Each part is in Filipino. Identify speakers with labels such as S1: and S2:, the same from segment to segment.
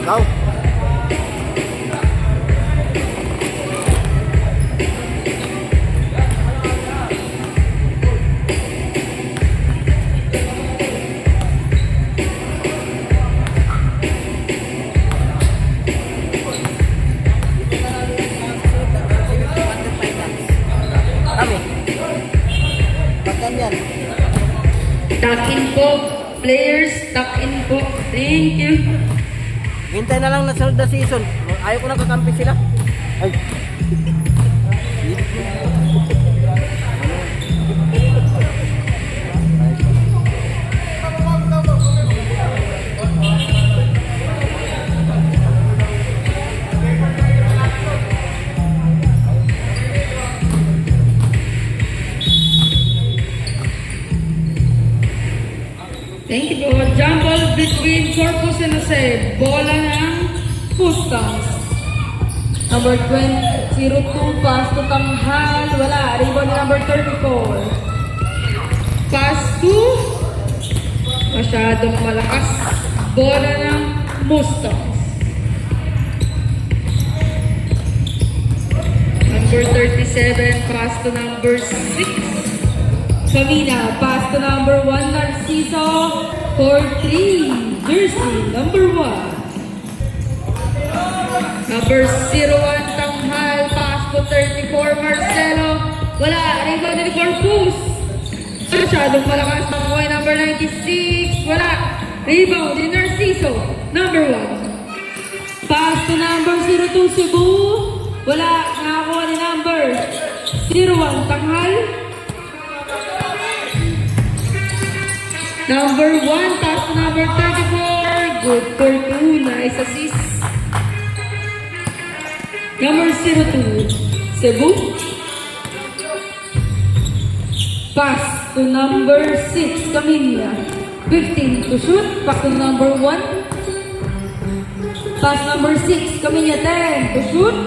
S1: Go. Kami. Pagkanyan.
S2: Tuck in po. Players, tuck in po. Thank you.
S1: Hintay na lang na sa season. Ayaw ko na kakampi sila. Ay.
S2: Thank you po. Jump ball between Corpus and Jose. Bola ng Mustangs. Number 02, pass to Tanghal. Wala. Rebound number 34. Pass to masyadong malakas. Bola ng Mustangs. Number 37, pass to number 6. Camina, pass to number 1, Narciso, for 3, jersey, number 1. Number 01, Tanghal, pass to 34, Marcelo, wala, rebound ni Corpus. Masyadong malakas, nakuha number 96, wala, rebound ni Narciso, number 1. Pass to number 02, Cebu, wala, nakakuha ni number 01, Tanghal. Number 1, pass to number 34. Good for 2. Nice assist. Number 02, Cebu. Pass to number 6, Camilla. 15 to shoot. Pass to number 1. Pass number 6, Camilla. 10 to shoot.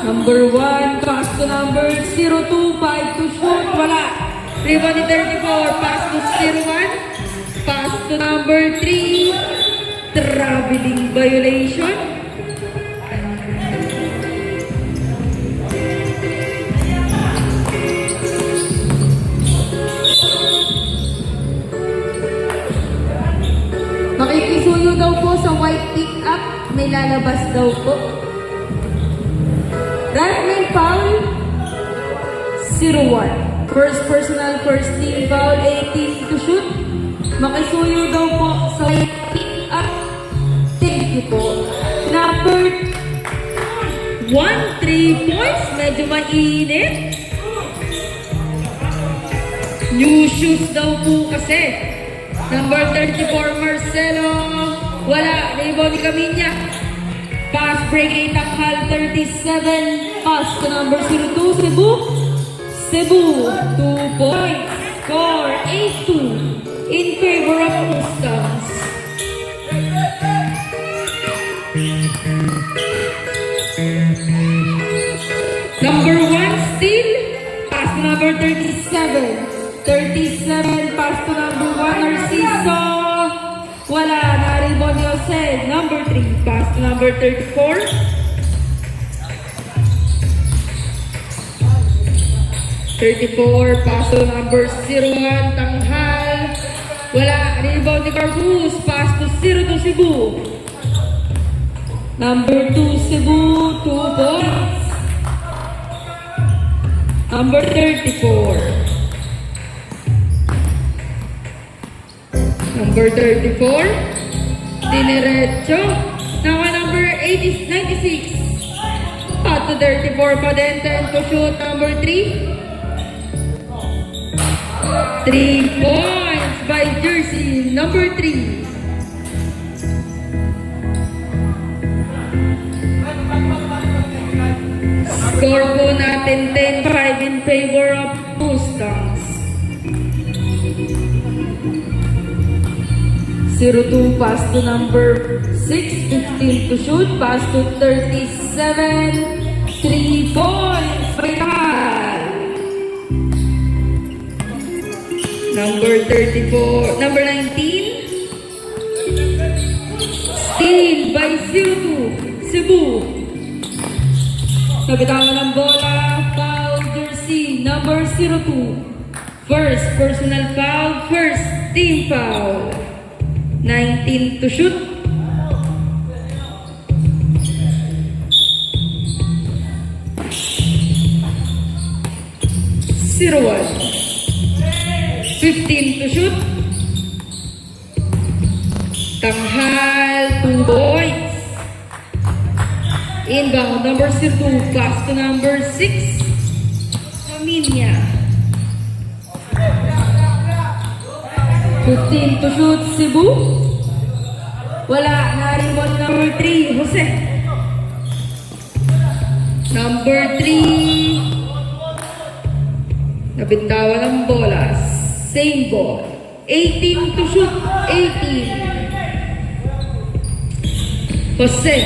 S2: Number 1, pass to number 02, 5 to shoot. Wala. Rebound ni 34, pass to 01, pass to number 3, traveling violation. Makikisuyo daw po sa white pick-up, may lalabas daw po. Right foul, 01. First personal, first team foul, 18 to shoot. Makisuyo daw po sa pick-up. Thank you po. Number 1, 3 points. Medyo mainit. New shoes daw po kasi. Number 34, Marcelo. Wala. Rebound ni Camilla. Pass break 8, Tanghal, 37. Pass to number 02, Cebu. Cebu, 2 points. Score 8-2 in favor of Mustangs. Number 1 steal. Pass to number 37. 37, pass to number 1, Narciso. Wala, na-rebound ni Jose. Number 3, pass to number 34. 34, pass to number 01, Tanghal. Wala, rebound ni Corpus, pass to 02, Cebu. Number 2, Cebu, 2 points. Number 34. Number 34, Dinerecho. Now number 96. Pass to 34 pa din, 10 to shoot, number 3. 3 points by jersey number 3. Score po natin 10-5 in favor of Mustangs. 02 pass to number 6, 15 to shoot, pass to 37, 3 points by Tanghal. Number 34, number 19, steal lead by 0-2. Cebu. Nabitawan ng bola, foul jersey number 02. First personal foul, first team foul. 19 to shoot. Zero 1. 15 to shoot. Tanghal, 2 points. Inbound, number 2, pass to number 6. Aminia. 15 to shoot, Cebu. Wala, na-rebound number 3, Jose. Number 3. Nabintawan ng bola. Same ball. 18 to shoot, 18. Jose.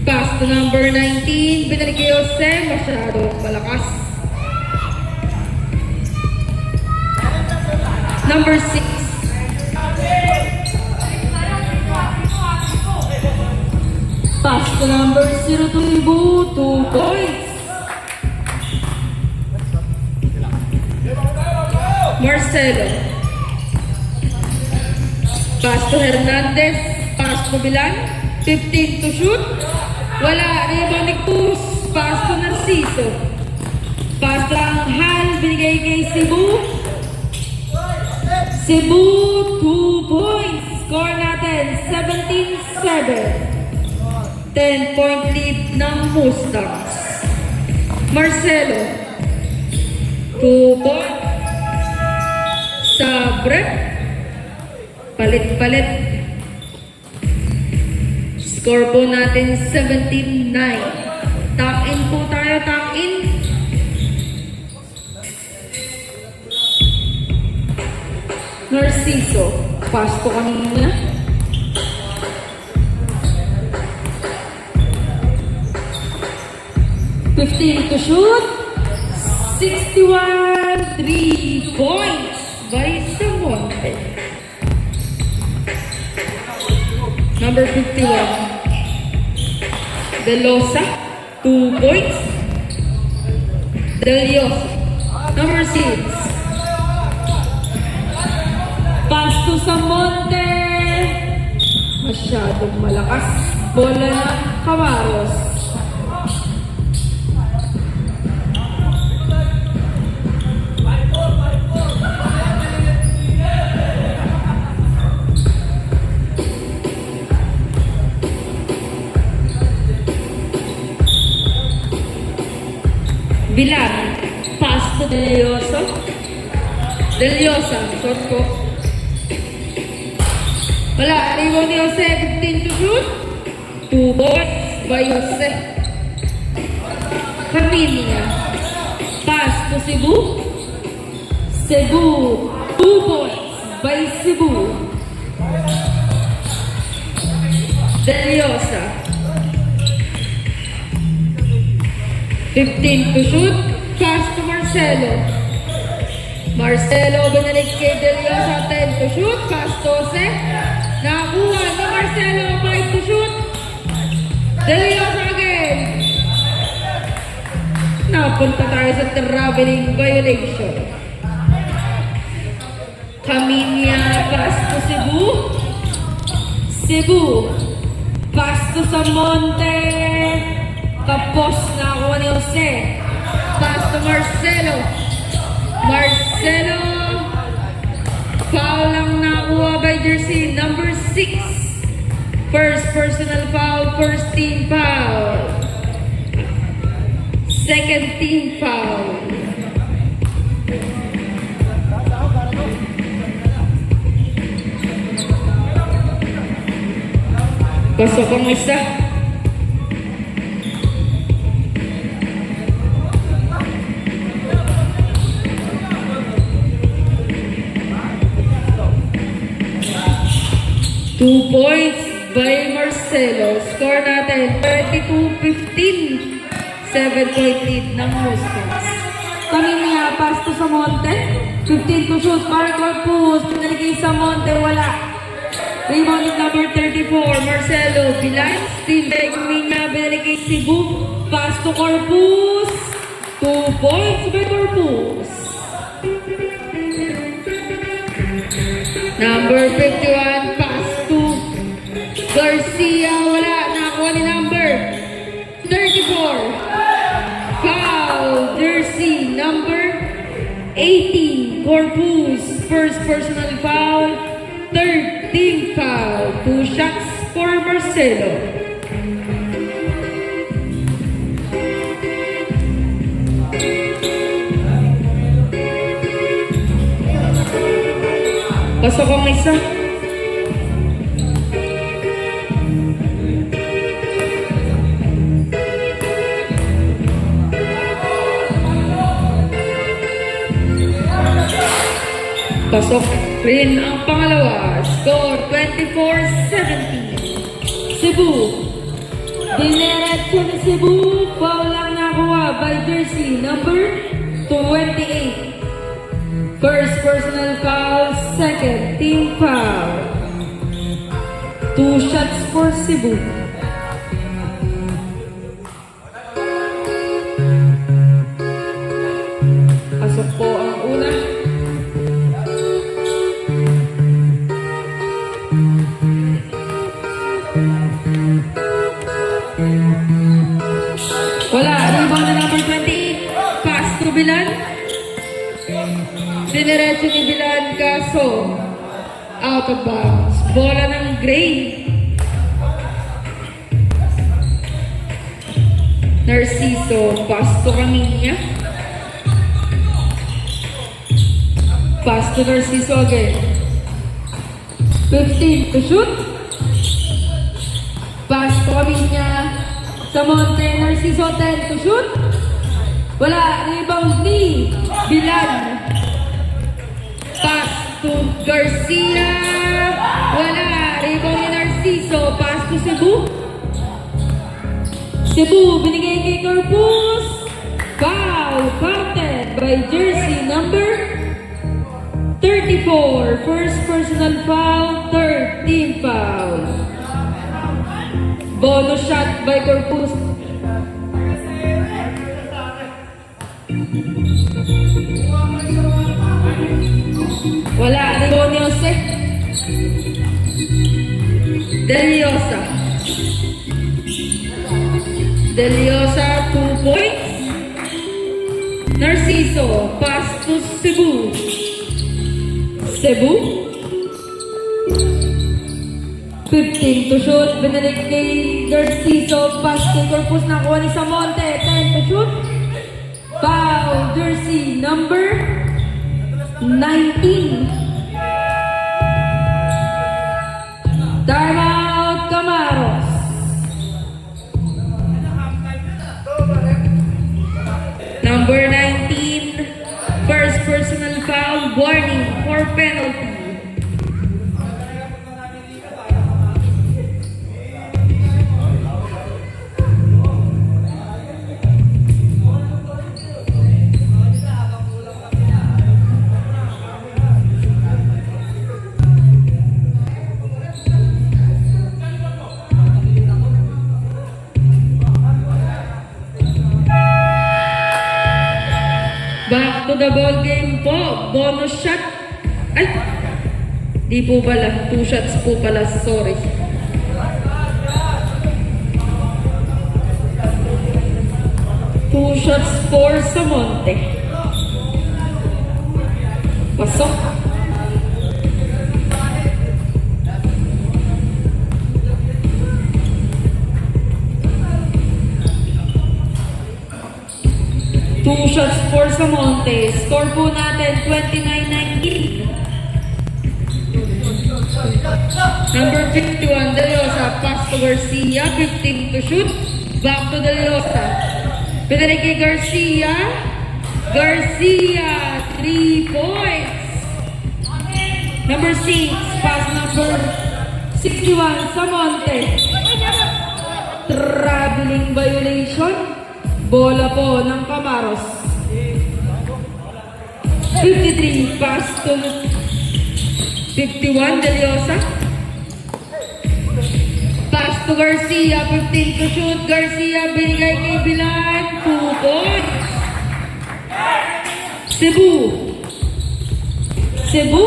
S2: Pass to number 19. Binalik kay Jose. Masyadong malakas. Number 6. Pass to number 0 to Cebu. 2 points. Marcelo. Pass to Hernandez. Pass to Bilan. 15 to shoot. Wala. Rebound ni Cruz. Pass to Narciso. Pass to Anghal. Binigay kay Cebu. Cebu, 2 points. Score natin, 17-7. 10-point lead ng Mustangs. Marcelo. 2 points. Sabre. Palit-palit. Score po natin 17-9. Tap in po tayo, tap in. Narciso. Pass po kanina. $15 to shoot. 61, 3 points by Samonte. Number 51. Delosa, 2 points. Deliosa. Number 6. Pass to Samonte. Masyadong malakas. Bola ng Camaros. Bilan. Pass to Deliosa. Deliosa. Short ko. Wala. Rebound ni Jose. 15 to shoot. 2 points by Jose. Familia. Pass to Cebu. Cebu. 2 points by Cebu. Deliosa. 15 to shoot. Pass to Marcelo. Marcelo binalik kay Deliosa. 10 to shoot. Pass to Jose. Nakakuha ni Marcelo. 5 to shoot. Deliosa again. Napunta tayo sa traveling violation. Caminia. Pass to Cebu. Cebu. Pass to Samonte. Tapos nakakuha ni Jose. Pass to Marcelo. Marcelo. Foul lang nakuha by jersey number 6. First personal foul, first team foul. Second team foul. Pasok ang isa. Two points by Marcelo. Score natin 32-15. 7-point lead ng Mustangs. Caminia, pass to Samonte. 15 to shoot. Mark Corpus. Pinaligay Samonte. Wala. Rebound number 34, Marcelo Bilan. Steal by Gumina, binalik kay Cebu. Pass to Corpus. 2 points by Corpus. Number 51, pass to Garcia. Wala, nakakuha ni number 34. Foul, jersey number 18, Corpus. First personal foul, third team foul. 2 shots for Marcelo. Pasok ang isa. Pasok rin ang pangalawa. Score 24-17. Cebu. Dinerecho ni Cebu. Foul lang nakuha by jersey number 28. First personal foul, second team foul. 2 shots for Cebu. Pasok po ang una. Wala, rebound na number 28. Pass to Bilan. Dinerecho ni Bilan, kaso out of bounds. Bola ng Gray. Narciso, pass to Camilla. Pass to Narciso again. 15 to shoot. Pass to Camilla. Samonte, Narciso, 10 to shoot. Wala, rebound ni Bilan. Pass to Garcia. Wala, rebound ni Narciso. Pass to Cebu. Cebu, binigay kay Corpus. Foul, counted by jersey number 34. First personal foul, third team foul. Bonus shot by Corpus. Wala, Antonio Jose. Deliosa. Deliosa, 2 points. Narciso, pass to Cebu. Cebu. 15 to shoot. Binalik kay Narciso. Pass kay Corpus. Nakuha ni Samonte. 10 to shoot. Foul, jersey number 19. Timeout, Camaros. Number 19, first personal foul, warning for penalty. Back to the ball game po. Bonus shot. Ay! Di po pala. 2 shots po pala. Sorry. Two shots for Samonte. Pasok. Two shots for Samonte. Score po natin 29-19. Number 51, Deliosa. Pass to Garcia. 15 to shoot. Back to Deliosa. Pinalik kay Garcia. Garcia, 3 points. Number 6, pass number 61, Samonte. Traveling violation. Bola po ng Camaros. 53, pass to 51, Deliosa. to Garcia, 15 to shoot. Garcia, binigay kay Bilan, 2 points. Cebu. Cebu?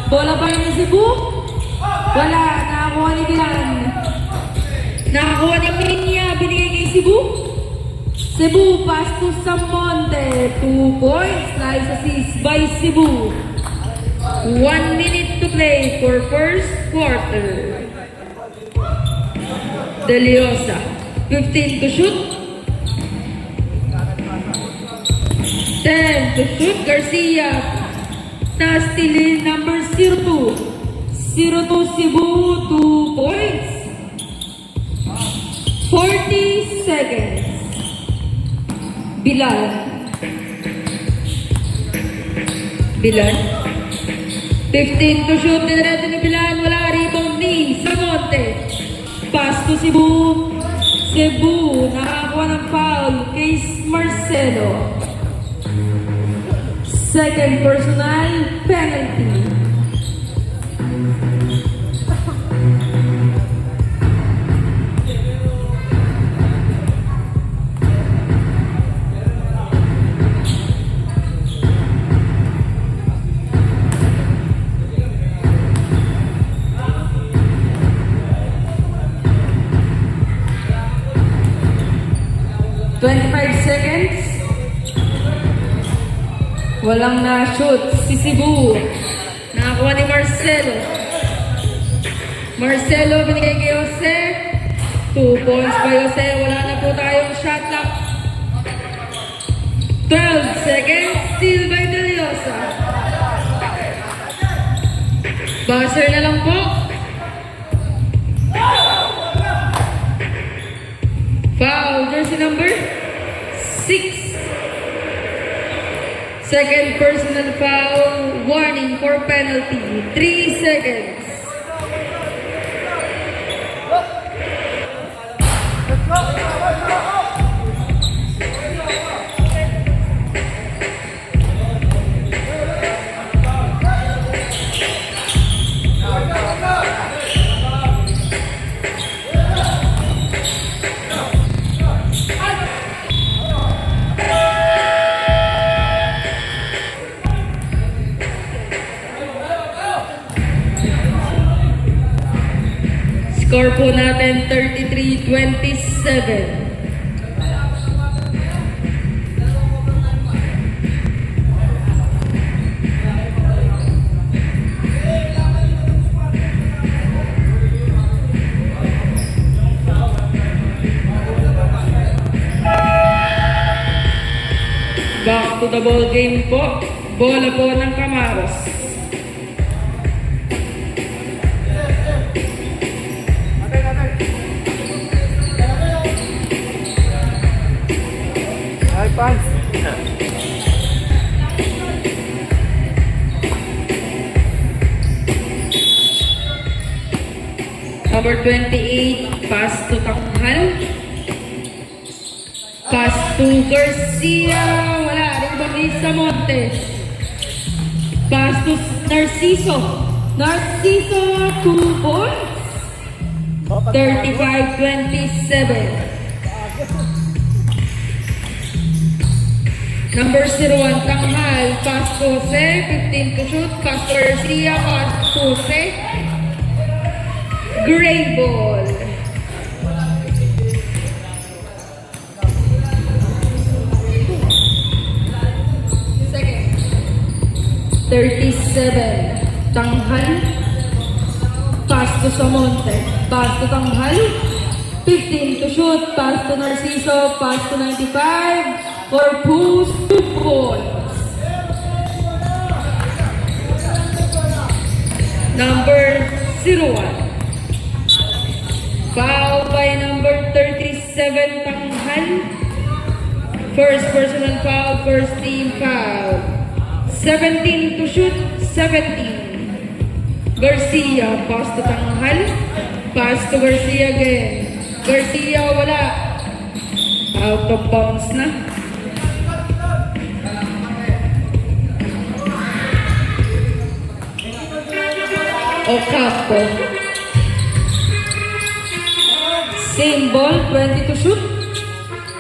S2: Bola pa rin ni Cebu? Wala, nakakuha ni Bilan. Nakakuha ni Minya, binigay kay Cebu. Cebu, pass to Samonte, 2 points. Nice assist by Cebu. 1 minute to play for first quarter. Deliosa, 15 to shoot. 10 to shoot. Garcia, Nastilin, number 02. 02 Cebu, 2 points. 40 seconds. Bilal. Bilan. 15 to shoot. Dinereto ni Bilan. Wala, rebound ni Samonte. Pass to Cebu. Cebu, nakakuha ng foul kay Marcelo. Second personal penalty. Seconds. Walang na-shoot si Cebu. Nakakuha ni Marcelo. Marcelo binigay kay Jose. 2 points by Jose. Wala na po tayong shot clock. 12 seconds. Steal by Deliosa. Buzzer na lang po. Foul. Jersey number 6. Second personal foul. Warning for penalty. 3 seconds. Score po natin 33-27. Back to the ball game po. Bola po ng Camaros.
S1: Pants.
S2: Number 28, pass to Takhal. Pass to Garcia. Wala, rebound ni Samonte. Pass to Narciso. Narciso, 2 points. 35-27. Number 01, Takhal, pass to Jose, 15 to shoot, pass to Garcia, pass to Jose. Gray ball. Second. 37, Takhal, pass to Samonte, pass to Takhal, 15 to shoot, pass to Narciso, pass to 95. For Pus, 2 points. Number 01. Foul by number 37, Takhal. First personal foul, first team foul. 17 to shoot, 17. Garcia, pass to Takhal. Pass to Garcia again. Garcia, wala. Out of bounds na. Ocampo. Same ball, 20 to shoot.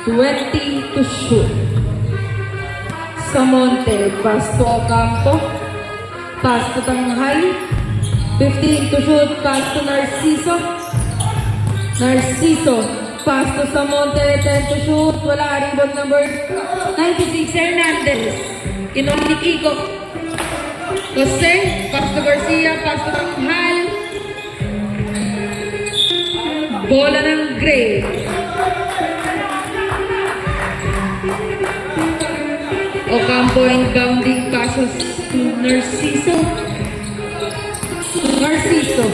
S2: 20 to shoot. Samonte, pass to Ocampo. Pass to Tanghal. 15 to shoot, pass to Narciso. Narciso, pass to Samonte, 10 to shoot. Wala, rebound number 96, Hernandez. Kinuha ni Kiko. Jose, pass to Garcia, pass to Tanghal. Bola ng Gray. Ocampo inbounding passes to Narciso. Narciso.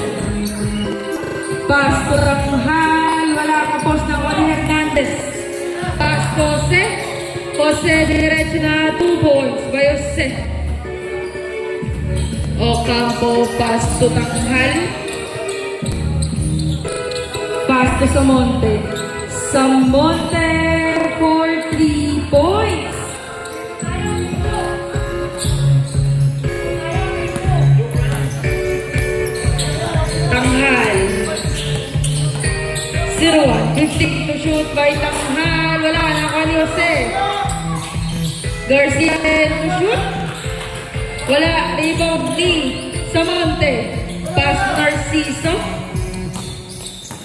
S2: Pass to Tanghal. Wala ka post ng Oli Hernandez. Pass to Jose. Jose, diretso na 2 points by Jose. Ocampo, pass to Tanghal. Pass to Samonte. Samonte for 3 points. Tanghal. 0-1. 15 to shoot by Tanghal. Wala na ako ni Jose. Garcia 10 to shoot. Wala. Rebound ni Samonte. Pass to Narciso.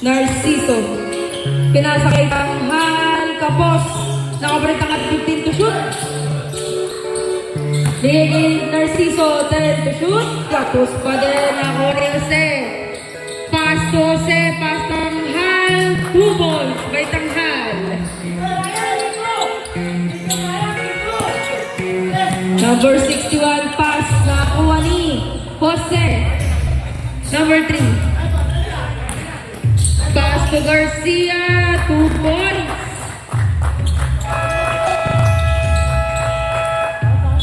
S2: Narciso. Pinasa kay Tanghal. Kapos. Nakabalit ang 15 to shoot. Bigay Narciso. 10 to shoot. Kapos pa din ako ni Jose. Pass to Jose. Pass to Tanghal. 2 balls by Tanghal. Number 61. Pass. Nakakuha ni Jose. Number 3. Pass to Garcia, 2 points.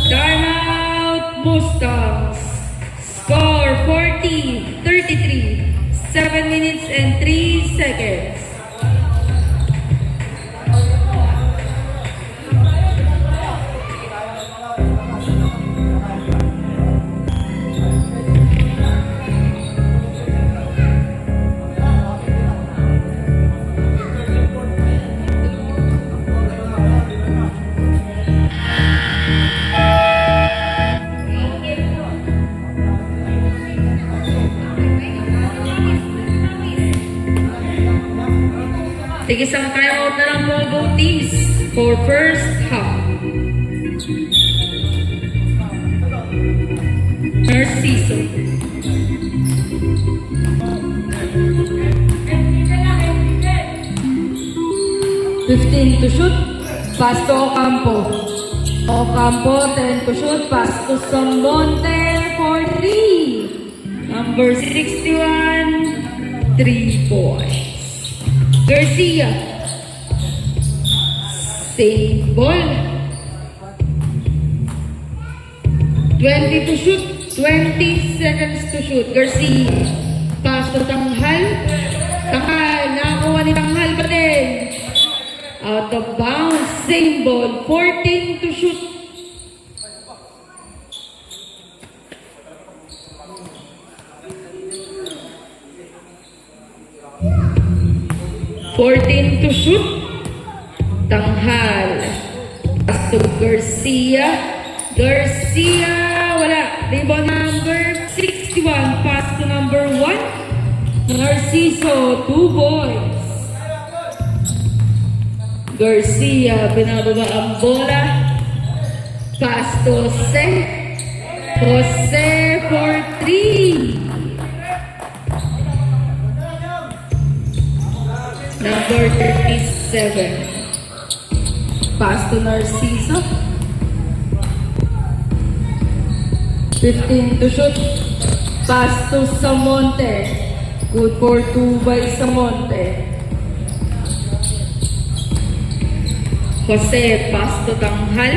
S2: Timeout, Mustangs. Score 40-33. 7 minutes and 3 seconds. Take isang timeout na lang mga both teams for first half. Narciso. "15 to shoot, pass to Ocampo. Ocampo, 10 to shoot, pass to Samonte for 3. Number 61, 3 points. Garcia. Save ball. 20 to shoot. 20 seconds to shoot. Garcia. Pass to Tanghal. Tanghal. Nakakuha ni Tanghal pa din. Out of bounds. Same ball. 14 to shoot. To shoot. Tanghal. Pass to Garcia. Garcia. Wala. Rebound number 61. Pass to number 1. Narciso. 2 points. Garcia. Binababa ang bola. Pass to Jose. Jose for 3. Number 37. Pass to Narciso. 15 to shoot. Pass to Samonte. Good for 2 by Samonte. Jose, pass to Tanghal.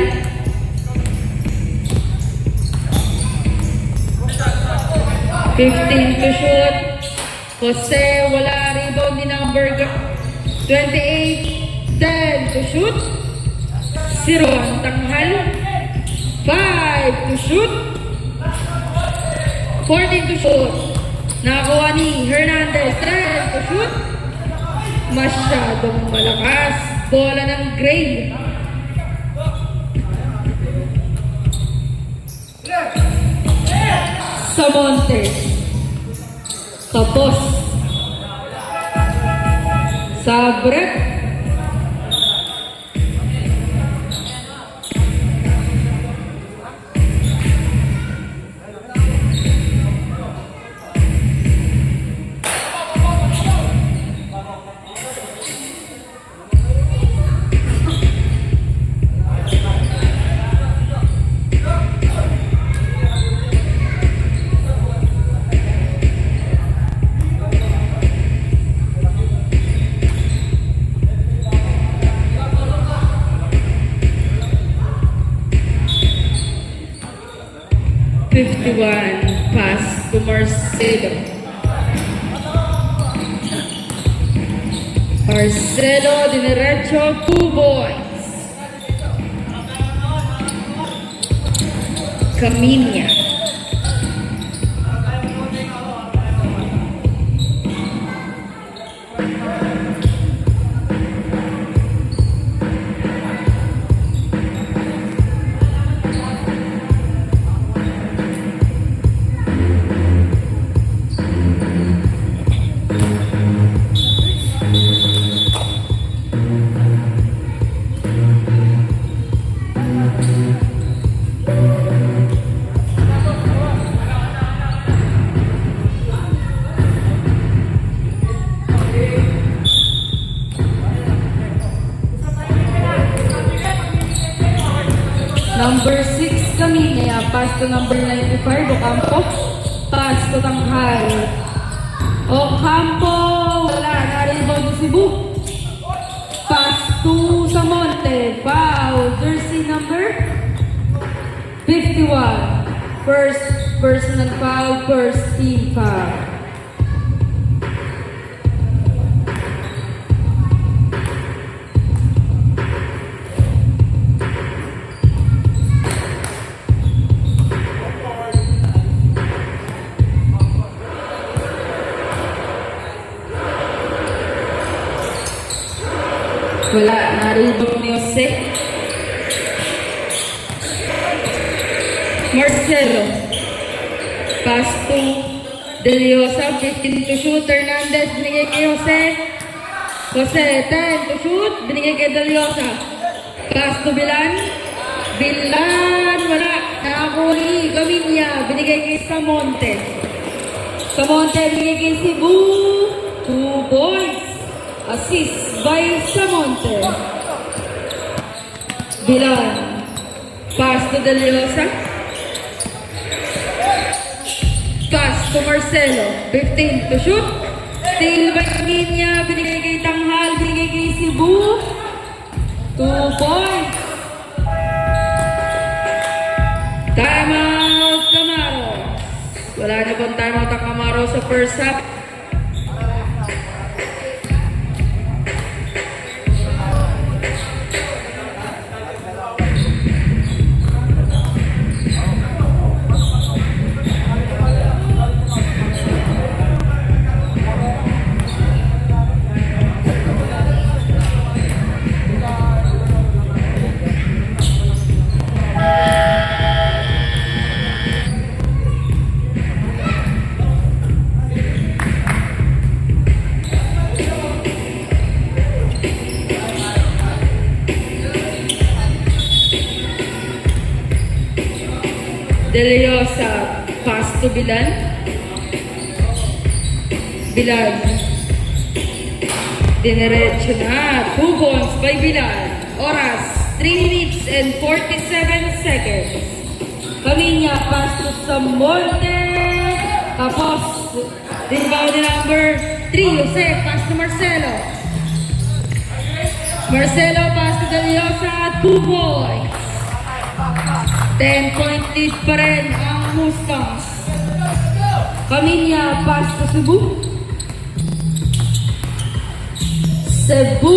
S2: 15 to shoot. Jose, wala. Rebound ni number 28, 10 to shoot. 0-1 Tanghal. 5 to shoot. 14 to shoot. Nakakuha ni Hernandez. 10 to shoot. Masyadong malakas. Bola ng Gray. Samonte. Tapos. Sabre. Pass to Marcelo. Marcelo, dinerecho, 2 boys. Caminia. Number 6 Caminia, pass to number 95, Ocampo. Pass to Tanghal. Ocampo, wala, na-rebound si Cebu. Pass to Samonte, foul, jersey number 51. First personal foul, first team foul. Wala, na-rebound ni Jose. Marcelo. Pass to Deliosa, 15 to shoot. Hernandez, binigay kay Jose. Jose, 10 to shoot. Binigay kay Deliosa. Pass to Bilan. Bilan, wala. Nakakuli. Caminia, binigay kay Samonte. Samonte, binigay kay Cebu. 2 points. Assist by Samonte. Bilan. Pass to Deliosa. Pass to Marcelo. 15 to shoot. Steal by Caminia. Binigay kay Tanghal. Binigay kay Cebu. 2 points. Timeout Camaro. Wala na pong timeout ang Camaro sa first half. Deliosa, pass to Bilan. Bilan. Dinerecho na. 2 points by Bilan. Oras, 3 minutes and 47 seconds. Caminia, pass to Samonte. Tapos, rebound number 3, Jose, pass to Marcelo. Marcelo, pass to Deliosa, 2 points. 10-point lead pa rin ang Mustangs. Caminia, pass to Cebu. Cebu,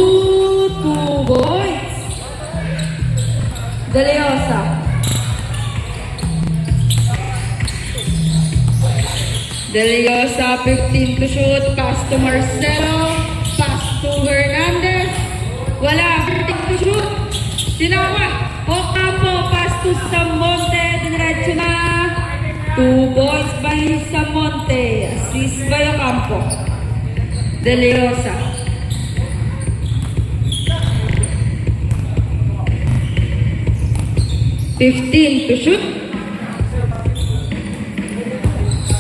S2: 2 points. Deliosa. Deliosa, 15 to shoot. Pass to Marcelo. Pass to Hernandez. Wala. Vertic to shoot. Tinawa. Ocampo. Pass to Samonte. Diniretso na. 2 points by Samonte. Assist by Ocampo. De Leosa. (15 to shoot.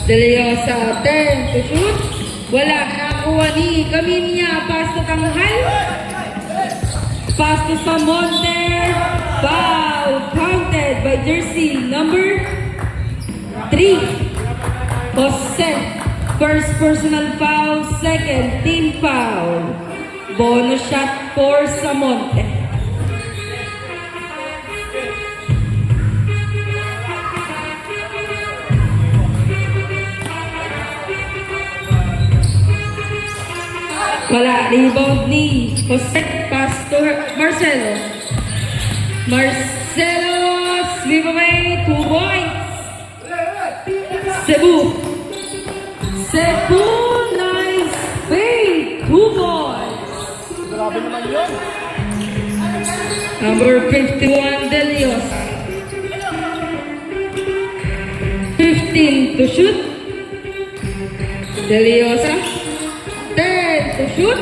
S2: De Leosa, 10 to shoot. Wala, nakuha ni Caminia. Pass to Tanghal. Pass to Samonte. Foul counted by jersey number 3. Jose. First personal foul, second team foul. Bonus shot for Samonte. Wala, rebound ni Jose. Pass to Marcelo. Marcelo, sweep away, 2 points. Cebu. Cebu, nice fade, 2 points.
S1: Grabe naman yun.
S2: Number 51, De Leosa. 15 to shoot. De Leosa. 10 to shoot.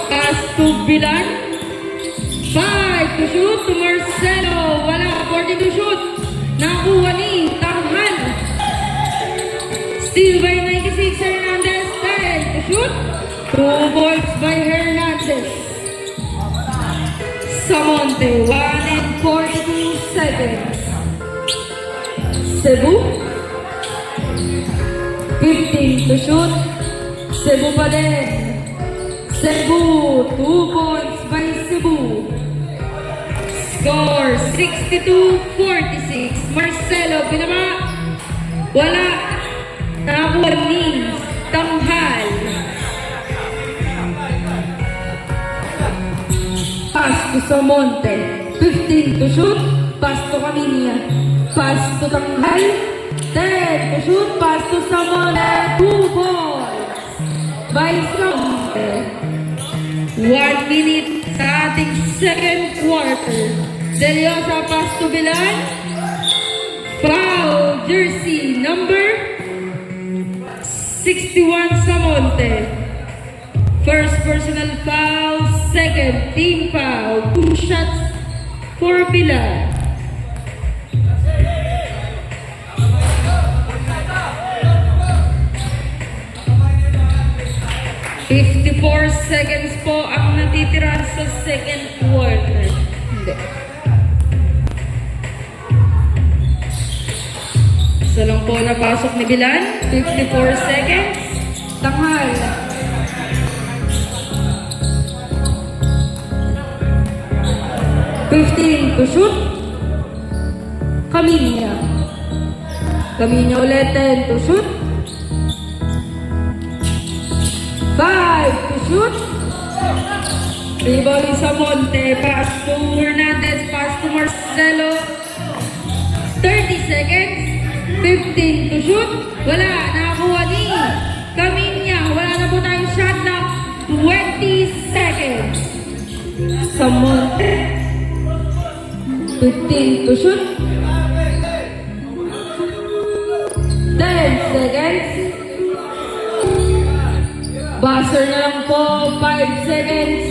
S2: Pass to Bilan. 5 to shoot to Marcelo. Wala, 14 to shoot. Nakuha ni Tanghal. Steal by 96, Hernandez. 10 to shoot. 2 points by Hernandez. Samonte, 1 and 42 seconds. Cebu. 15 to shoot. Cebu pa din. Cebu, 2 points by Cebu. Score, 62-46. Marcelo, pinama. Wala. Nakakuha ni Tanghal. Pass to Samonte. 15 to shoot. Pass to Caminia. Pass to Tanghal. 10 to shoot. Pass to Samonte. 2 points by Samonte. 1 minute sa ating second quarter. De Leosa, pass to Bilan. Foul, jersey number 61, Samonte. First personal foul, second team foul. 2 shots for Bilan. (54 seconds po ang natitira sa second quarter. Hindi. Isa lang po napasok ni Bilan. 54 seconds. Tanghal. (15 to shoot. Caminia. Caminia ulit, 10 to shoot. 5 to shoot. Rebound ni Samonte. Pass to Hernandez. Pass to Marcelo. 30 seconds. 15 to shoot. Wala. Nakakuha ni Caminia. Wala na po tayong shot na 20 seconds. Samonte. 15 to shoot. 10 seconds. Buzzer na lang po, 5 seconds.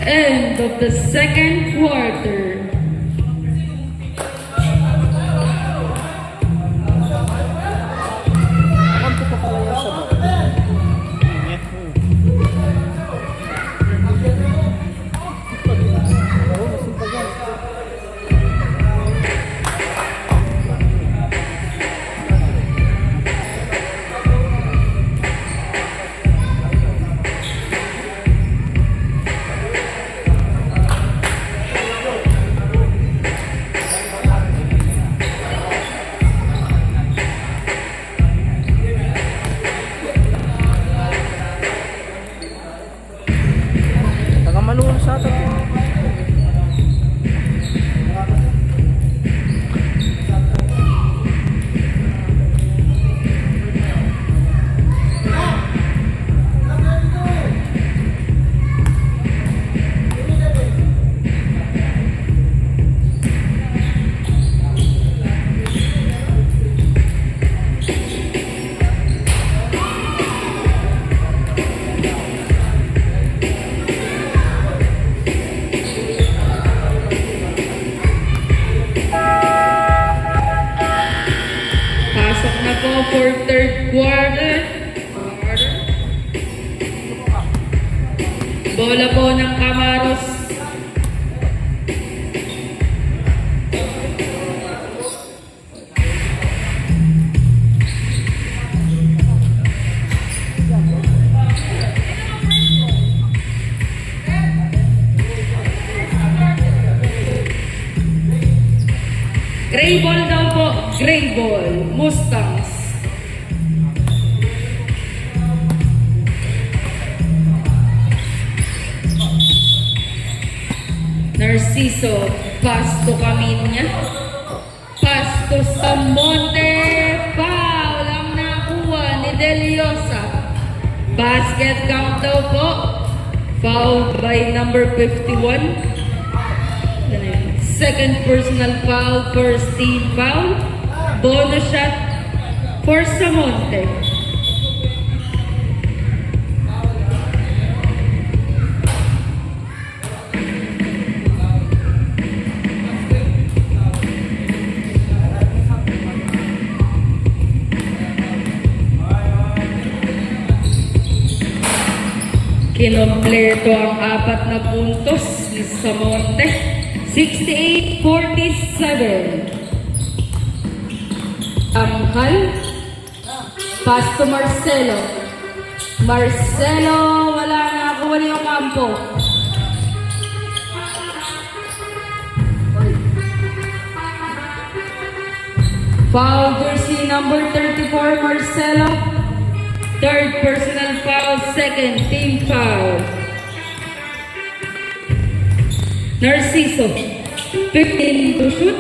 S2: End of the second quarter.
S1: Kampi ko pala yung sabot.
S2: for third quarter. Bola po ng Camaros. Gray ball daw po. Gray ball. Mustangs. Narciso. Pass to Caminia. Pass to Samonte. Foul ang nakuha ni Deliosa. Basket count daw po. Foul by number 51. Second personal foul, first team foul. Bonus shot for Samonte. Kinompleto ang 4 na puntos ni Samonte. 68-47. Anghal. Pass to Marcelo. Marcelo, wala na. Kuha niyo yung kampo. Foul jersey number 34, Marcelo. Third personal foul, second team foul. Narciso, 15 to shoot.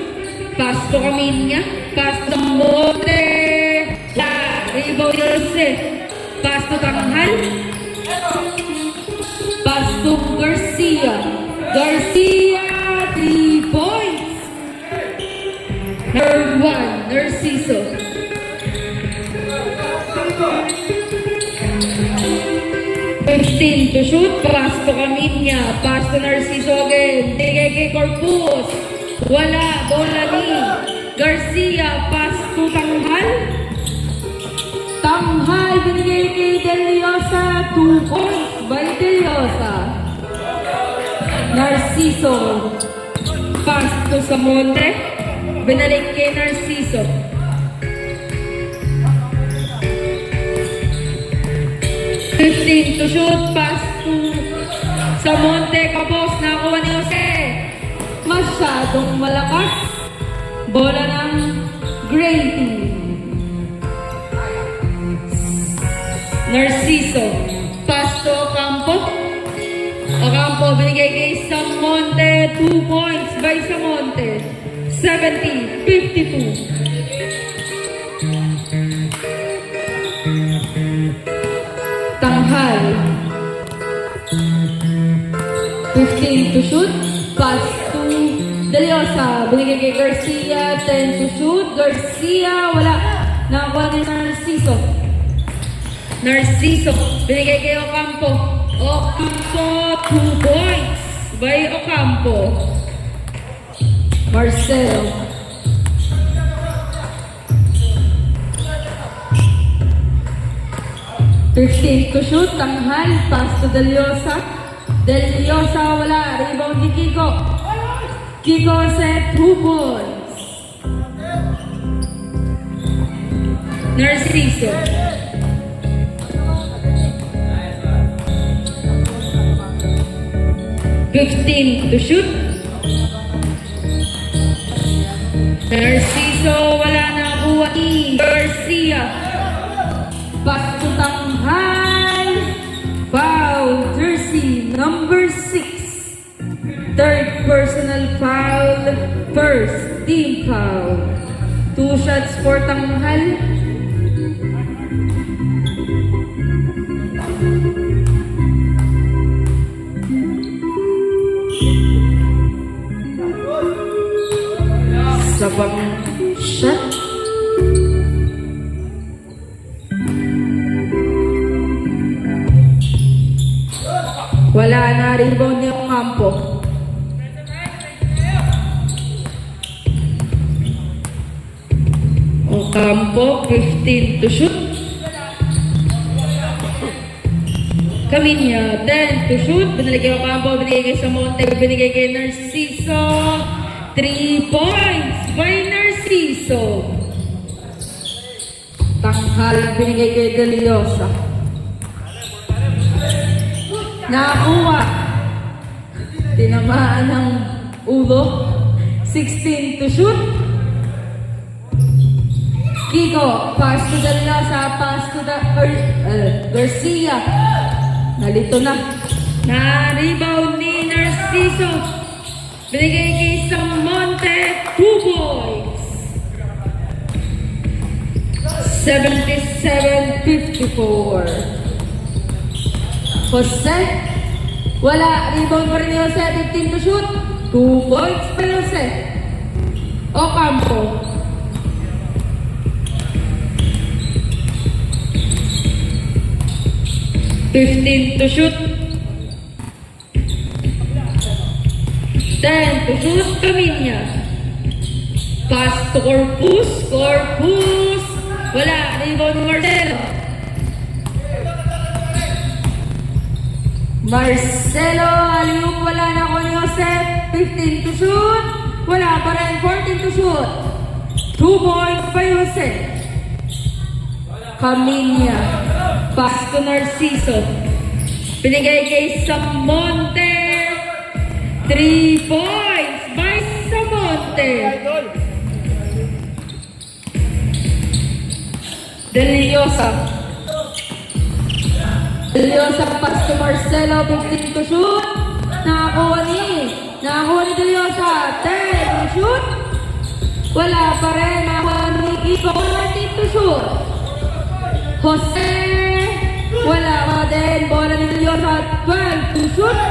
S2: Pass to Caminia. Pass to Monte. Rebound Jose. Pass to Tanghal. Pass to Garcia. Garcia, 3 points. Number 1, Narciso. To shoot, pass to Caminia, pass to Narciso again, bigay kay Corpus, wala, bola ni Garcia, pass to Tanghal, Tanghal, binigay kay Deliosa, 2 points by Deliosa, Narciso, pass to Samonte, binalik kay Narciso, 15 to shoot, pass to Samonte, kapos, nakuha ni Jose. Masyadong malakas. Bola ng Gray team. Narciso, pass to Ocampo. Ocampo, binigay kay Samonte, 2 points by Samonte. 70-52. Tanghal. 15 to shoot. Pass to Deliosa. Binigay kay Garcia. 10 to shoot. Garcia. Wala. Nakakuha ni Narciso. Narciso. Binigay kay Ocampo. Ocampo. 2 points by Ocampo. Marcelo. To shoot, Tanghal, pass to Deliosa. Deliosa, wala. Rebound ni Kiko. Kiko set 2 points. Narciso. To shoot. Narciso, wala na kuha ni Garcia. Pass to Tanghal. Foul, jersey number 6. Third personal foul, first team foul. 2 shots for Tanghal. Sabang shot. Wala na, rebound yung kampo. Ocampo, 15 to shoot. Caminia, 10 to shoot. Binigay kay Ocampo, binigay kay Samonte, binigay kay Narciso. 3 points by Narciso. Tanghal, binigay kay Deliosa. Nakakuha. Tinamaan ng ulo. 16 to shoot. Kiko, pass to Deliosa, pass to Garcia. Nalito na. Na-rebound ni Narciso. Binigay kay Samonte, 2 points. 77-54. Jose, wala. Rebound pa rin ni Jose, 15 to shoot. 2 points pa rin Jose. Ocampo. Fifteen to shoot. 10 to shoot. Caminia. Pass to Corpus. Corpus. Wala. Rebound ni Marcelo. Marcelo. Aliup. Wala na ko ni Jose. 15 to shoot. Wala pa rin. 14 to shoot. 2 points by Jose. Caminia. Pass to Narciso. Binigay kay Samonte. 3 points by Samonte. Deliosa. Deliosa pass to Marcelo. 15 to shoot. Nakakuha ni Deliosa. 10 to shoot. Wala pa rin. Nakakuha ni Kiko. 14 to shoot. Jose. Wala pa din. Bola ni Deliosa. 12 to shoot.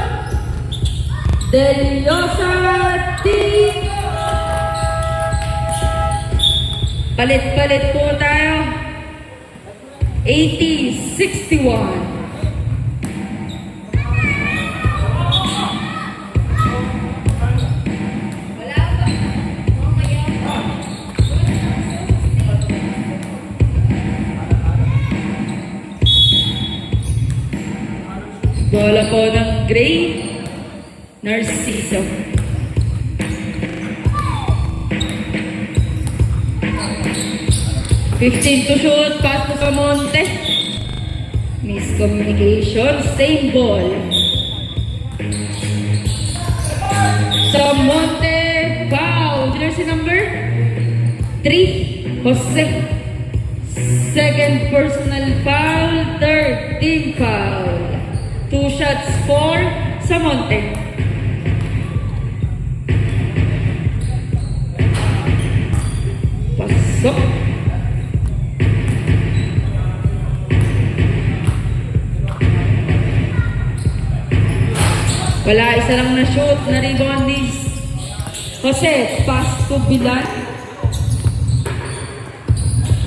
S2: Deliosa. Palit-palit po tayo. 80-61. Bola po ng Gray. Narciso. Fifteen to shoot. Pass to Samonte. Miscommunication. Same ball. Samonte. Foul. Jersey number 3. Jose. Second personal foul. Third team foul. 2 shots for Samonte. Pasok. Wala, isa lang na shoot. Na-rebound ni Jose. Pass to Bilan.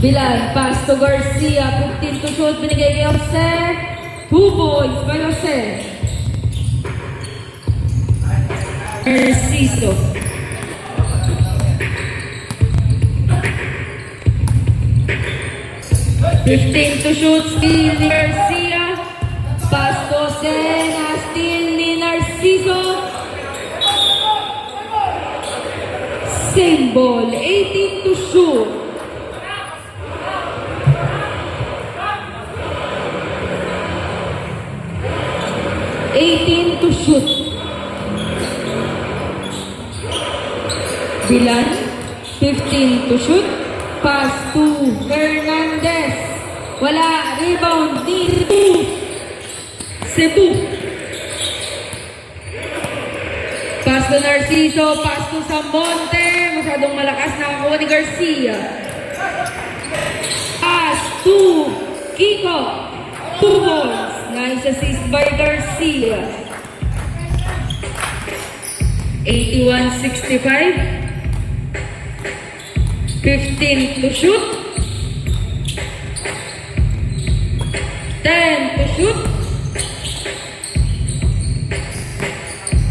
S2: Bilan, pass to Garcia. 15 to shoot. Binigay kay Jose. 2 points by Jose. Narciso. Fifteen to shoot. Steal ni Garcia. Pass to Jose. Na-steal ni Narciso. Same ball. 18 to shoot. To shoot. Bilan, 15 to shoot. Pass to Hernandez. Wala, rebound ni Cebu. Pass to Narciso, pass to Samonte. Masyadong malakas, nakakuha ni Garcia. Pass to Kiko. 2 balls. Nice assist by Garcia. 81-65. 15 to shoot. 10 to shoot.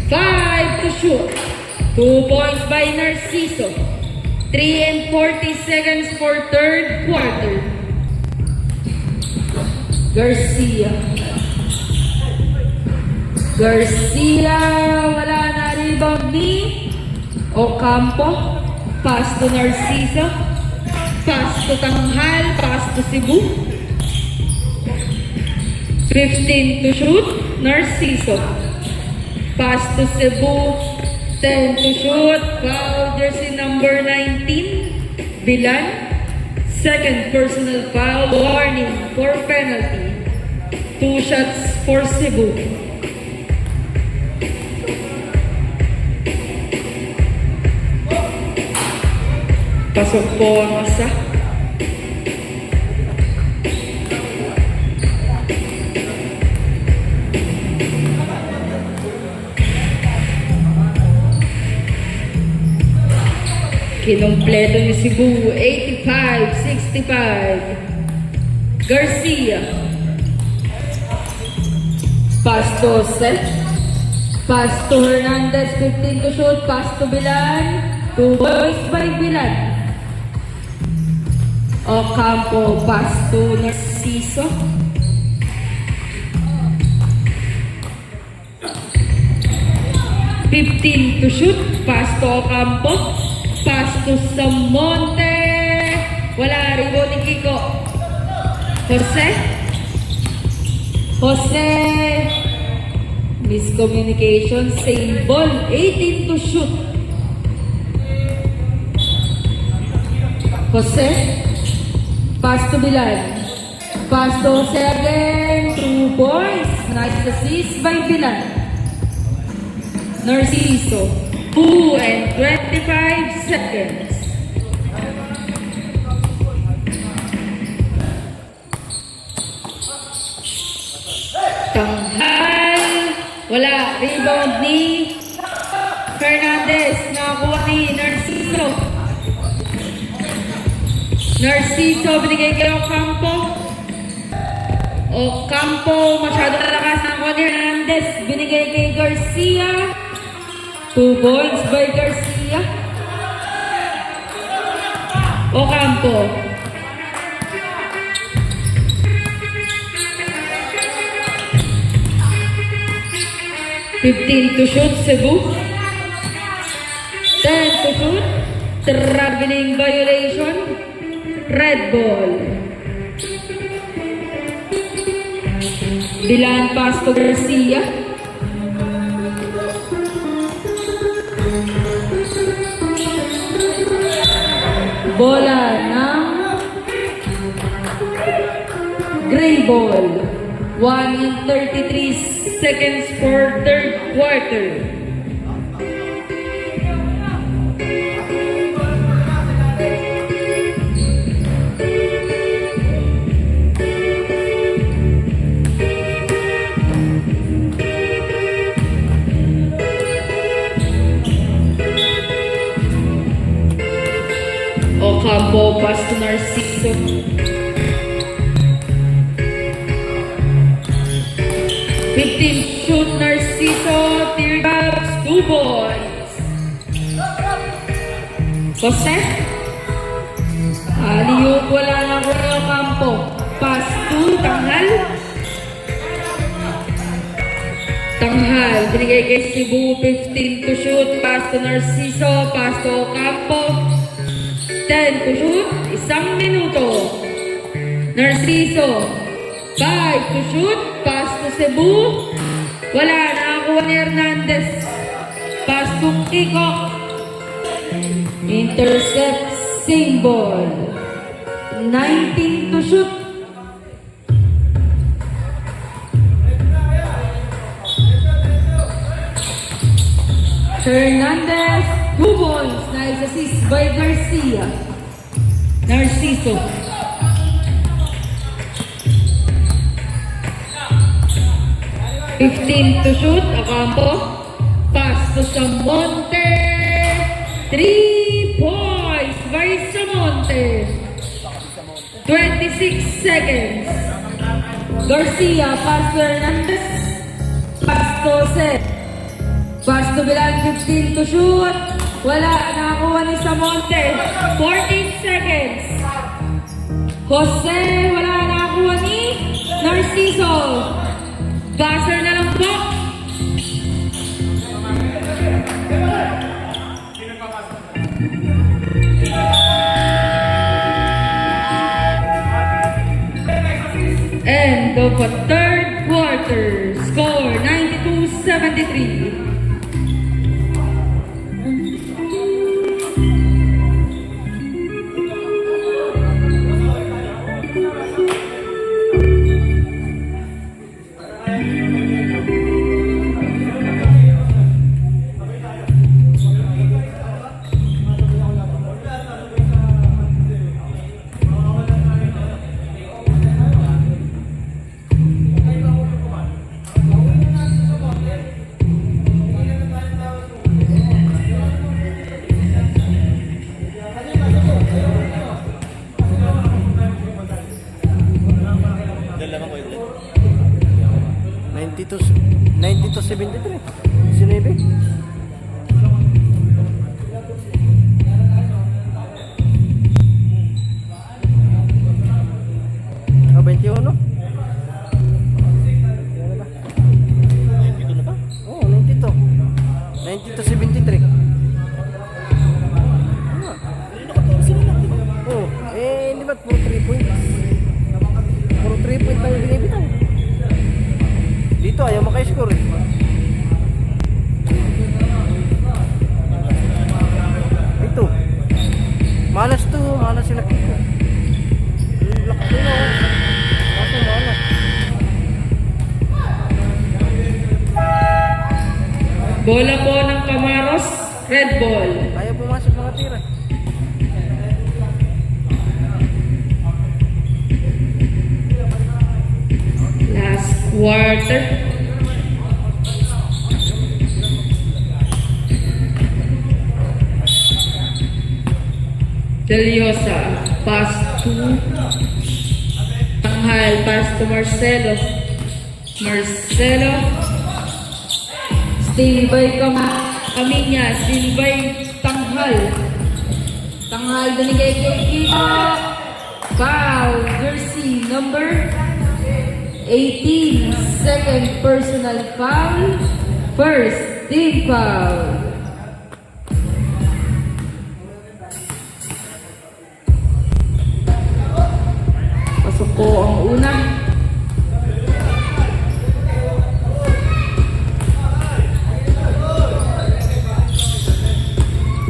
S2: 5 to shoot. 2 points by Narciso. 3 and 40 seconds for third quarter. Garcia. Garcia, wala na rebound ni Ocampo. Pass to Narciso. Pass to Tanghal. Pass to Cebu. 15 to shoot, Narciso. Pass to Cebu. 10 to shoot. Foul jersey number 19, Bilan. Second personal foul. Warning for penalty. 2 shots for Cebu. Pasok po ang asa. Kinompleto ni Cebu, 85-65. Garcia. Pass to Seth. Pass to Hernandez, 15 to shoot. Pass to Bilan. 2 points by Bilan. Ocampo, pass to Narciso. Fifteen to shoot, pass to Ocampo. Pass to Samonte. Wala, rebound ni Kiko. Jose. Miscommunication, same ball. 18 to shoot. Jose. Pass to Bilan. Pass to Jose again. 2 points. Nice assist by Bilan. Narciso. 2 and 25 seconds. Tanghal. Wala. Rebound ni Fernandez. Nakakuha ni Narciso. Narciso, binigay kay Ocampo. Ocampo, masyado malakas ng ni Hernandez. Binigay kay Garcia. 2 points by Garcia. Ocampo. Fifteen to shoot, Cebu. 10 to shoot. Traveling violation. Red ball. Bilan pass to Garcia. Bola ng gray ball. 1 and 33 seconds for third quarter. Ocampo, pass to Narciso. 15 shoot, Narciso. Teardrops, 2 points. Jose. Aliyup, wala na ko na Ocampo. Pass to Tanghal. Tanghal, binigay kay Cebu. 15 to shoot. Pass to Narciso. Pass to Ocampo. 10 to shoot, 1 minuto. Narciso, 5 to shoot, pass to Cebu. Wala, nakakuha ni Hernandez. Pass to Kiko. Intercept, same ball. 19 to shoot. Hernandez, 2 points. Nice assist by Garcia. Narciso. Fifteen to shoot. Ocampo. Pass to Samonte. 3 points by Samonte. 26 seconds. Garcia. Pass to Hernandez. Pass to Seth. Pass to Bilan, 15 to shoot. Wala. Nakakuha ni Samonte. 14 seconds. Jose, wala. Nakakuha ni Narciso. Buzzer na lang po. End of a third quarter. Score 92-73.
S3: Dalawa ko yun.
S1: 92-73. 19. Ah, 21.
S3: Dito na ba?
S1: Oh, 92. 92-73. Oh, hindi ba't puro 3 points? Puro 3 points lang yung binibitaw. Dito ayaw maka-score eh. Ito. Malas to, malas sila Kiko. Lakas yun oh. Kaso malas.
S2: Bola po ng Camaros. Red ball.
S1: Ayaw pumasok mga tira.
S2: Last quarter. Deliosa. Pass to Tanghal. Pass to Marcelo. Marcelo. Steal by Kaminya. Steal by Tanghal. Tanghal binigay kay Kiko. Foul. Jersey number 18. Second personal foul. First team foul. Pasok po ang una.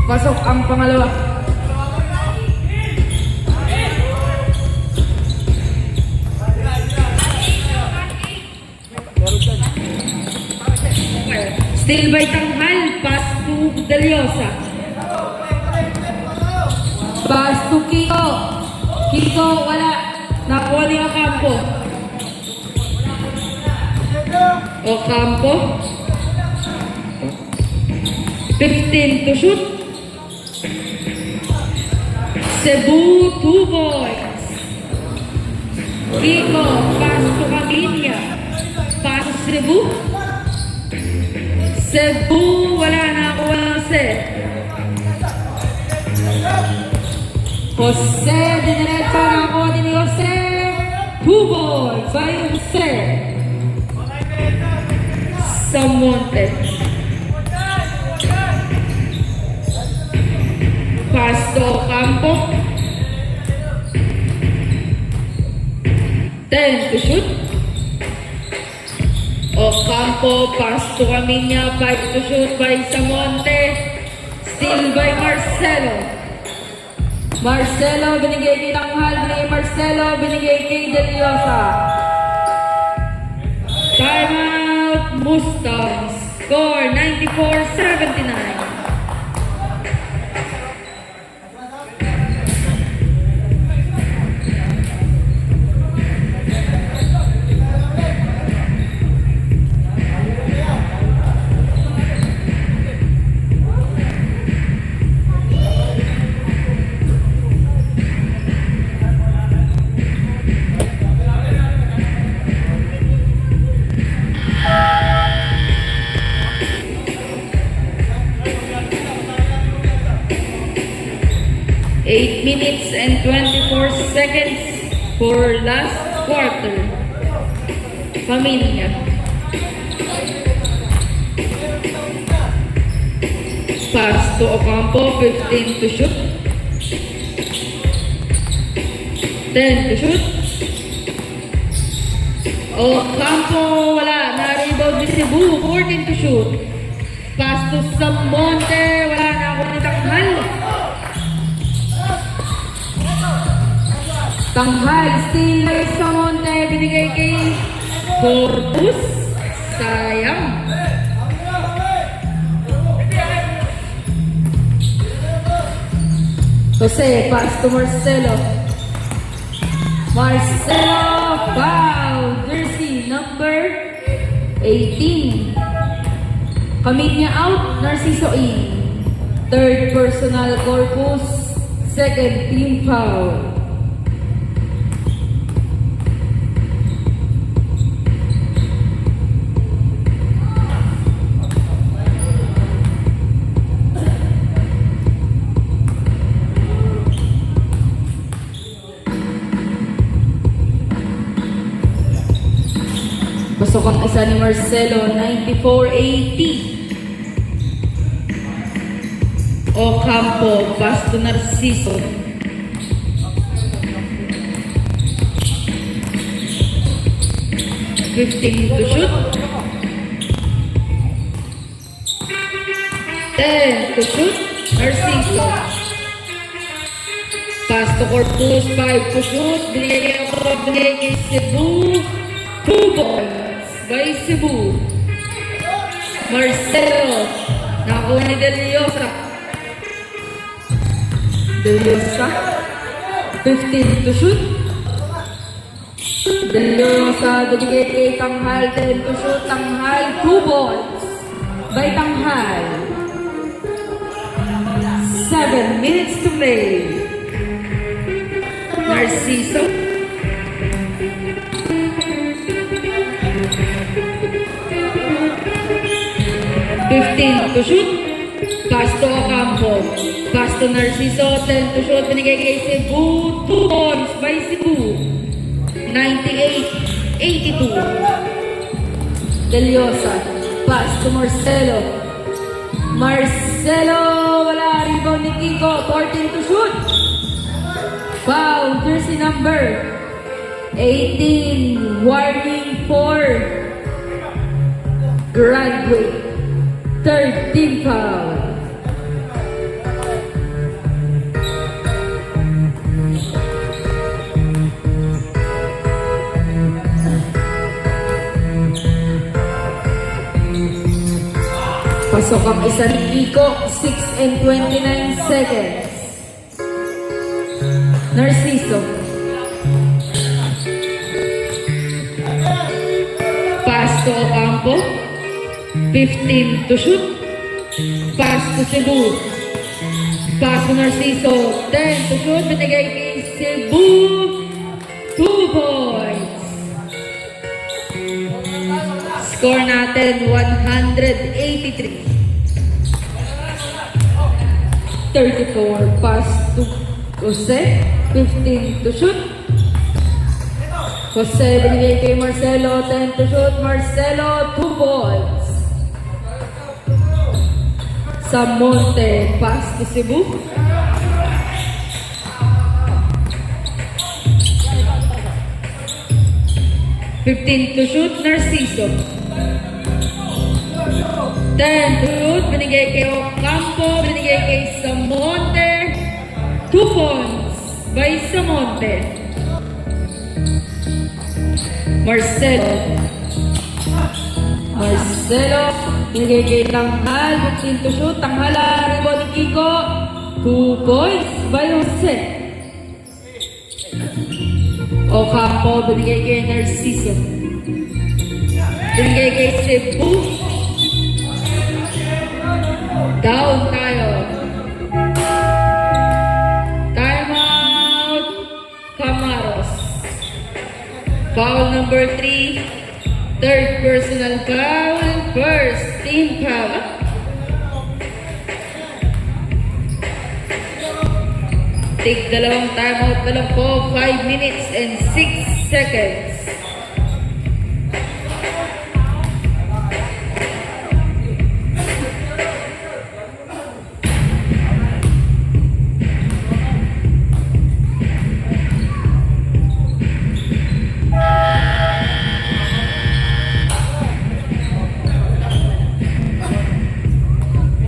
S2: Pasok ang pangalawa. Still by Tanghal, pass to Deliosa. Pass to Kiko. Kiko, wala. Nakuha ni Ocampo. Ocampo. 15 to shoot. Cebu, 2 points. Kiko, pass to Caminia. Pass to Cebu. Cebu, wala na ako ng set. Jose, diniretso na ako ni Jose. 2 points by Jose. Samonte. Pass to Campo. 10 to shoot. Ocampo, pass to Caminya, 5 to shoot by Samonte. Steal by Marcelo. Marcelo, binigay kay Tanghal, binigay Marcelo, binigay kay Deliosa. Timeout, Mustangs. Score 94-79. 8 minutes and 24 seconds for last quarter. Pamilya. Pass to Ocampo, 15 to shoot. 10 to shoot. Ocampo, wala. Na-rebound ni Cebu, 14 to shoot. Pass to Samonte, wala na ako ni Tanghal. Tanghal, still by Samonte, binigay kay Corpus. Sayang. Jose, pass to Marcelo. Marcelo, foul. Jersey number 18. Kamit niya out, Narciso in. Third personal Corpus. Second team foul. Pasok ang isa ni Marcelo, 94-80. Ocampo, pass to Narciso. Fifteen to shoot. 10 to shoot. Narciso. Pass to Corpus, 5 to shoot. Binigay kay Cebu. 2 points by Cebu. Marcelo. Nakuha ni Deliosa. Deliosa. 15 to shoot. Deliosa. Binigay kay Tanghal. 10 to shoot. Tanghal. 2 points by Tanghal. 7 minutes to play. Narciso. To shoot. Pass to Ocampo. Pass to Narciso. 10 to shoot. Binigay kay Cebu. 2 points by Cebu. 98-82. Deliosa. Pass to Marcelo. Marcelo. Wala. Rebound ni Kiko. 14 to shoot. Foul. Jersey number 18. Warning for graduate. Third team foul. Pasok ang isa ni Kiko, 6 and 29 seconds. Narciso. Pass to Ocampo. 15 to shoot. Pass to Cebu. Pass to Narciso. 10 to shoot. Binigay kay Cebu. 2 points. Score natin 183. 34. Pass to Jose. 15 to shoot. Jose binigay kay Marcelo. 10 to shoot. Marcelo. 2 points. Samonte, pass to Cebu. $15 to shoot, Narciso. 10 to shoot, binigay kay Ocampo, binigay kay Samonte. 2 points by Samonte. Marcelo. Binigay kay Tanghal, 15 to shoot. Tanghal, rebound ni Kiko. 2 points by Jose. Ocampo, binigay kay Narciso. Binigay kay Cebu. Down tayo. Time out. Camaros. Foul number 3. Third personal foul, first team foul. Take dalawang timeout na lang po. 5 minutes and 6 seconds.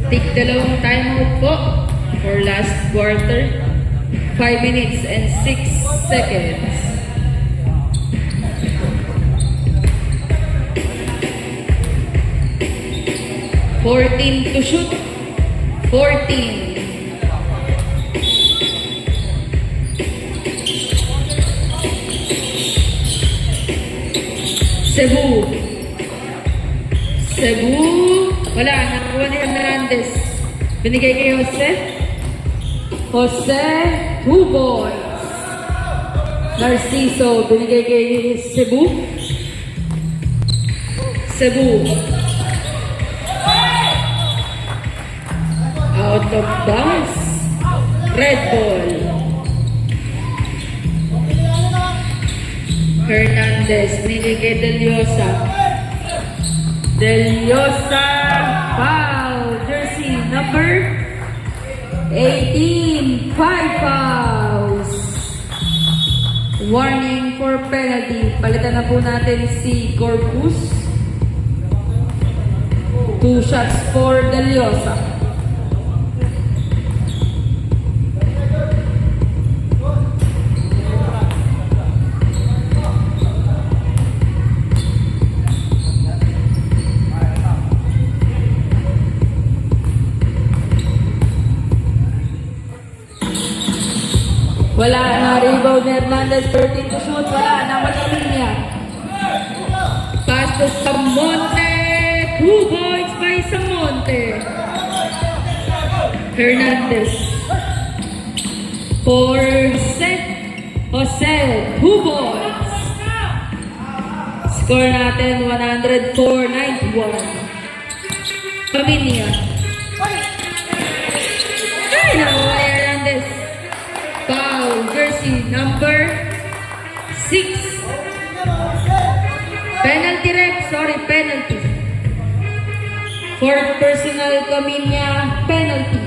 S2: Take dalawang timeout po for last quarter. 5 minutes and 6 seconds. "14 to shoot. 14. Cebu. Wala, nakuha ni Hernandez. Binigay kay Jose. 2 points. Narciso, binigay kay Cebu. Out of bounds. Red ball. Hernandez, binigay kay Del Llosa, foul. Jersey number 18, 5 fouls. Warning for penalty. Palitan na po natin si Corpus. 2 shots for Del Llosa. Wala na rebound ni Hernandez, 13 to shoot, wala na niya. Pass to Samonte, 2 points by Samonte. Hernandez. For Jose, 2 points. Score natin 104-91. Paminia. Ay, nakuha ni Hernandez. Foul, jersey number 6. Penalty rep, penalty. Fourth personal Caminia, penalty.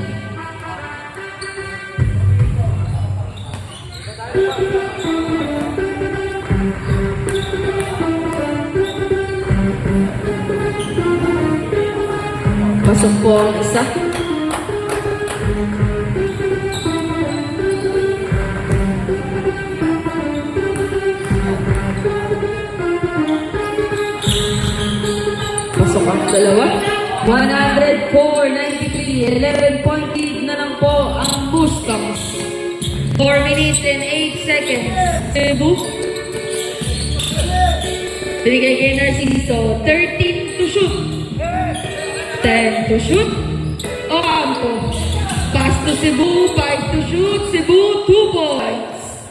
S2: Pasok po ang isa. Pasok ang dalawa. 104-93. 11-point lead na lang po ang Buscams. 4 minutes and 8 seconds. Cebu. Binigay kay Narciso. 13 to shoot. 10 to shoot. Ocampo. Pass to Cebu. 5 to shoot. Cebu, 2 points.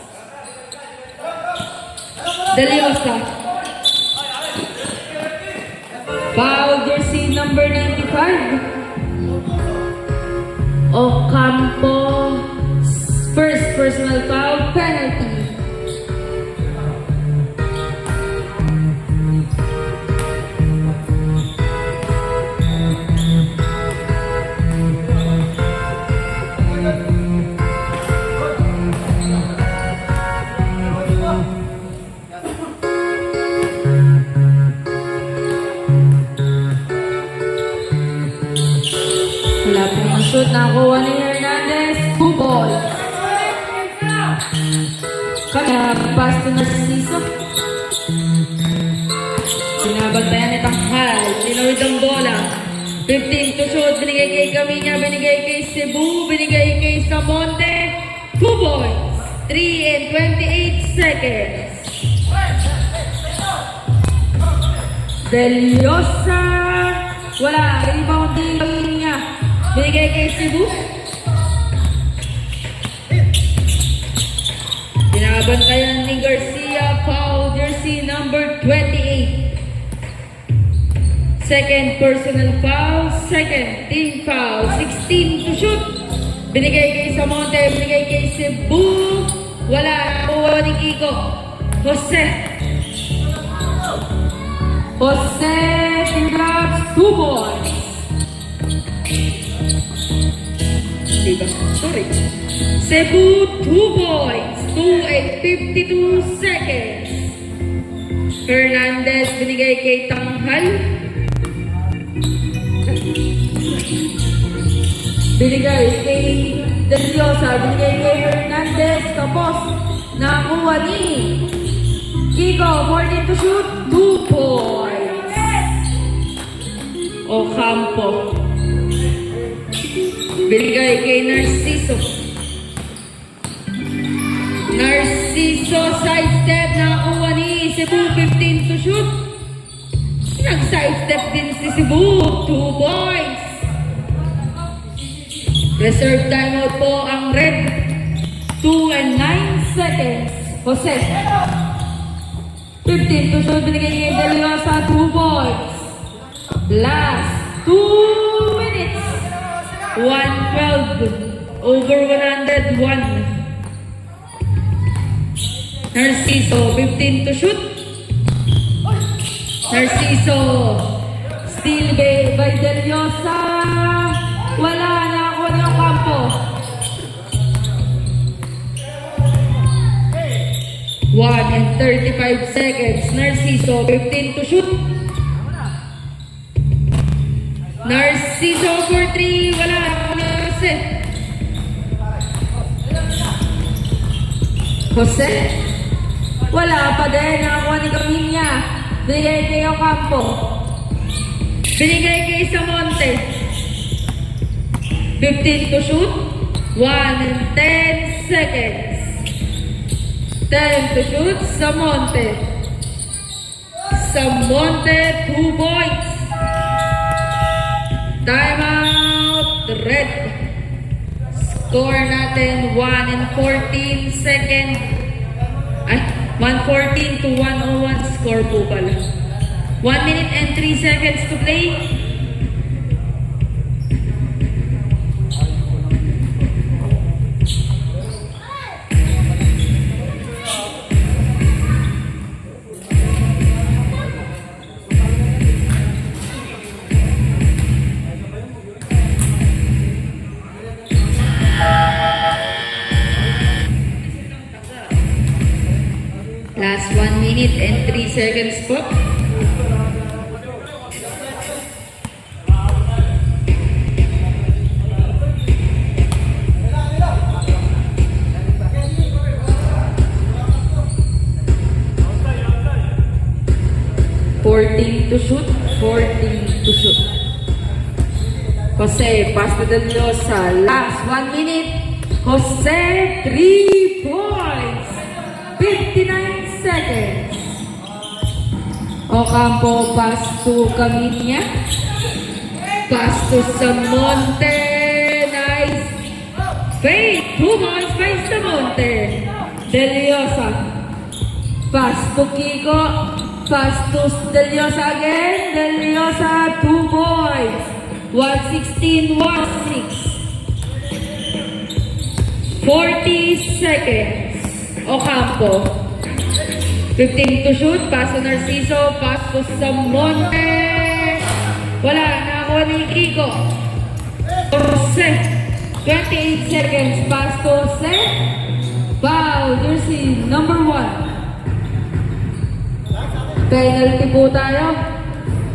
S2: Del Llosa. Foul, jersey number 95. Ocampo. First personal foul, penalty. Wala po ang shoot na kuha ni Hernandez. 2 ball. Kaya pass to Narciso. Sinabantayan ni Tanghal. Tinawid ang bola. 15 to shoot. Binigay kay Caminia. Binigay kay Cebu. Binigay kay Samonte. 2 points. 3 and 28 seconds. Del Llosa. Wala. Rebound din Caminia. Binigay kay Cebu. Binabantayan ni Garcia. Foul, jersey number 28. Second personal foul. Second team foul. 16 to shoot. Binigay kay Samonte, binigay kay Cebu. Wala, nakuha ni Kiko. Jose. Jose, congrats, 2 points. Diba? Sorry. Cebu, 2 points. 2 at 52 seconds. Fernandez, binigay kay Tanghal. Binigay kay Deliosa, binigay kay Hernandez. Tapos, nakuha ni Kiko, 14 to shoot, 2 points. Ocampo. Binigay kay Narciso. Narciso, side step, nakuha ni Cebu, 15 to shoot. Nag-side step din si Cebu, 2 points. Reserve timeout po ang Red. 2 and 9 seconds. Jose. 15 to shoot, binigay kay Deliosa, 2 points. Last 2 minutes. 112. Over 101. Narciso, 15 to shoot. Narciso. Steal by Deliosa. Wala na ako ng kampo. 1 and 35 seconds. Narciso, 15 to shoot. Narciso for 3. Wala ako na Jose. Jose. Wala pa din. Nakakuha ni Camilla. Binigay kay Ocampo. Binigay kay Samonte. 15 to shoot. 1 and 10 seconds. 10 to shoot. Samonte. Samonte, 2 points. Time out. Red. Score natin 1 and 14 seconds. Ay, 114 to 101 score po pala. 1 minute and 3 seconds to play. Last 1 minute and 3 seconds po. To shoot, 14 to shoot. Jose, pass to Deliosa. Last 1 minute. Jose, 3 points. 59 seconds. Ocampo, pass to Camilla. Pass to Samonte. Nice. Fade. 2 points by Samonte. Deliosa. Pass to Kiko. Pass to Deliosa again. Deliosa, 2 points. 116, 1-6. 40 seconds. Ocampo. 15 to shoot. Pass to Narciso. Pass to Samonte. Wala. Nakakuha ni Kiko. Jose. 28 seconds. Pass to Jose. Foul. Jersey number 1. Penalty po tayo.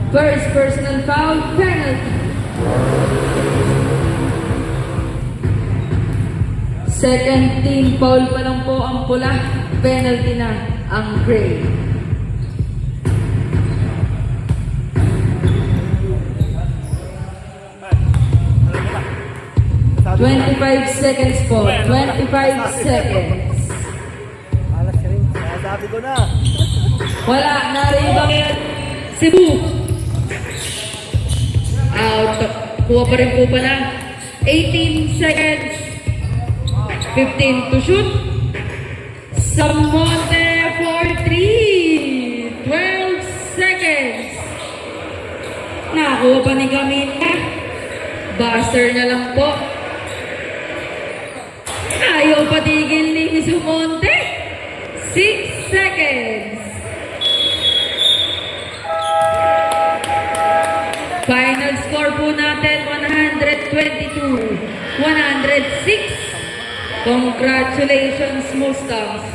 S2: First personal foul, penalty. Second team foul pa lang po ang pula. Penalty na ang gray. "25 seconds po. 25 seconds.
S3: Alas ka rin. Sabi ko na.
S2: Wala, naribang Cebu. Out. Kuha pa rin po pala. 18 seconds. 15 to shoot. Samonte for 3. 12 seconds. Nakuha pa ni Camilla. Buster na lang po. patigil ni Miss Monte. 6 seconds. Final score po natin, 122-106. Congratulations, Mustangs.